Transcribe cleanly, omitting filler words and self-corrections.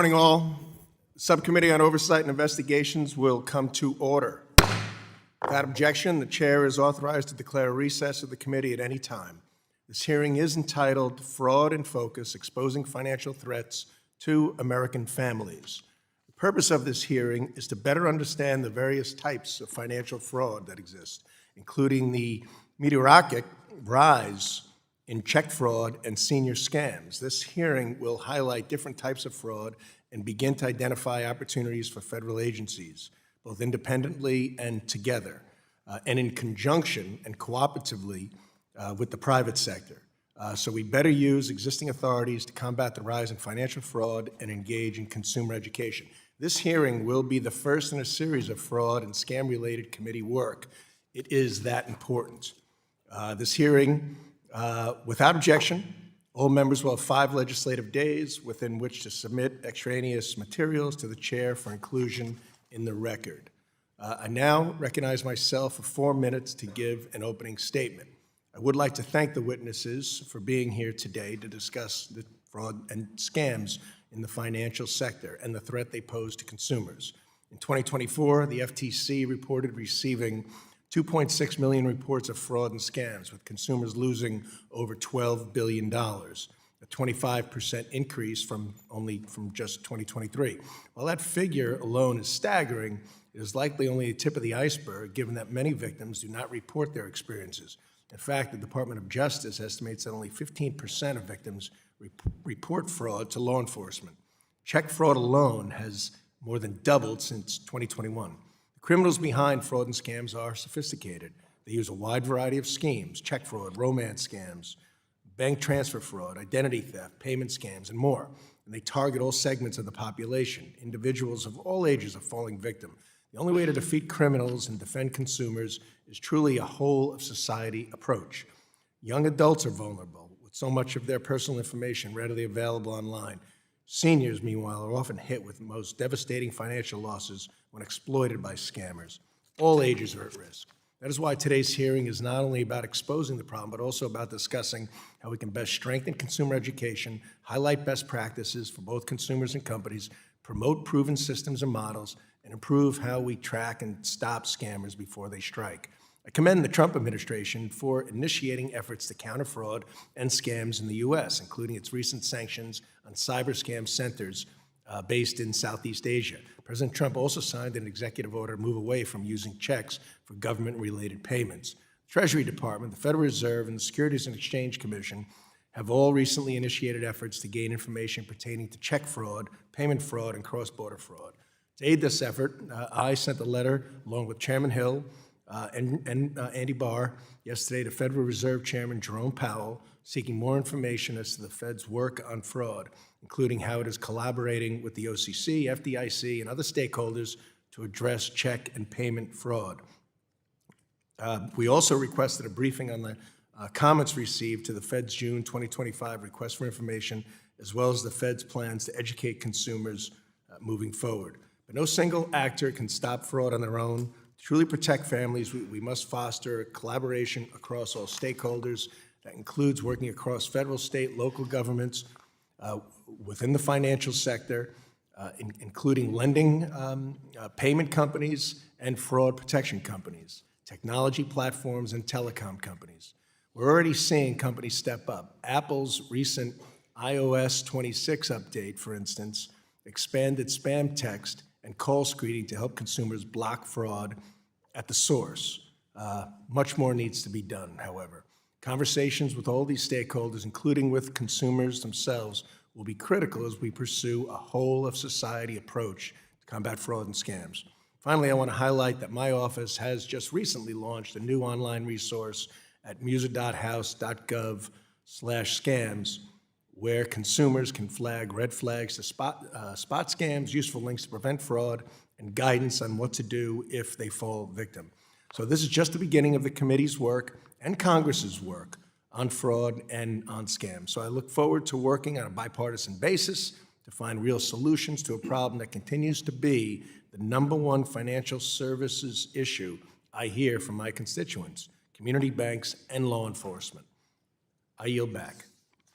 Morning all. The Subcommittee on Oversight and Investigations will come to order. Without objection, the chair is authorized to declare a recess of the committee at any time. This hearing is entitled Fraud in Focus, Exposing Financial Threats to American Families. The purpose of this hearing is to better understand the various types of financial fraud that exist, including the meteoric rise in check fraud and senior scams. This hearing will highlight different types of fraud and begin to identify opportunities for federal agencies, both independently and together, and in conjunction and cooperatively with the private sector. So we better use existing authorities to combat the rise in financial fraud and engage in consumer education. This hearing will be the first in a series of fraud and scam-related committee work. It is that important. This hearing, without objection, all members will have 5 legislative days within which to submit extraneous materials to the chair for inclusion in the record. I now recognize myself for 4 minutes to give an opening statement. I would like to thank the witnesses for being here today to discuss the fraud and scams in the financial sector and the threat they pose to consumers. In 2024, the FTC reported receiving 2.6 million reports of fraud and scams, with consumers losing over $12 billion, a 25% increase from just 2023. While that figure alone is staggering, it is likely only the tip of the iceberg, given that many victims do not report their experiences. In fact, the Department of Justice estimates that only 15% of victims report fraud to law enforcement. Check fraud alone has more than doubled since 2021. The criminals behind fraud and scams are sophisticated. They use a wide variety of schemes: check fraud, romance scams, bank transfer fraud, identity theft, payment scams, and more. And they target all segments of the population. Individuals of all ages are falling victim. The only way to defeat criminals and defend consumers is truly a whole-of-society approach. Young adults are vulnerable, with so much of their personal information readily available online. Seniors, meanwhile, are often hit with the most devastating financial losses when exploited by scammers. All ages are at risk. That is why today's hearing is not only about exposing the problem, but also about discussing how we can best strengthen consumer education, highlight best practices for both consumers and companies, promote proven systems and models, and improve how we track and stop scammers before they strike. I commend the Trump administration for initiating efforts to counter fraud and scams in the U.S., including its recent sanctions on cyber scam centers based in Southeast Asia. President Trump also signed an executive order to move away from using checks for government-related payments. The Treasury Department, the Federal Reserve, and the Securities and Exchange Commission have all recently initiated efforts to gain information pertaining to check fraud, payment fraud, and cross-border fraud. To aid this effort, I sent a letter, along with Chairman Hill and Andy Barr, yesterday to Federal Reserve Chairman Jerome Powell, seeking more information as to the Fed's work on fraud, including how it is collaborating with the OCC, FDIC, and other stakeholders to address check and payment fraud. We also requested a briefing on the comments received to the Fed's June 2025 request for information, as well as the Fed's plans to educate consumers moving forward. But no single actor can stop fraud on their own. To truly protect families, we must foster collaboration across all stakeholders. That includes working across federal, state, local governments, within the financial sector, including lending, payment companies, and fraud protection companies, technology platforms, and telecom companies. We're already seeing companies step up. Apple's recent iOS 26 update, for instance, expanded spam text and call screening to help consumers block fraud at the source. Much more needs to be done, however. Conversations with all these stakeholders, including with consumers themselves, will be critical as we pursue a whole-of-society approach to combat fraud and scams. Finally, I want to highlight that my office has just recently launched a new online resource at meuser.house.gov/scams, where consumers can flag red flags to spot scams, useful links to prevent fraud, and guidance on what to do if they fall victim. So this is just the beginning of the committee's work and Congress's work on fraud and on scams. So I look forward to working on a bipartisan basis to find real solutions to a problem that continues to be the #1 financial services issue I hear from my constituents, community banks and law enforcement. I yield back.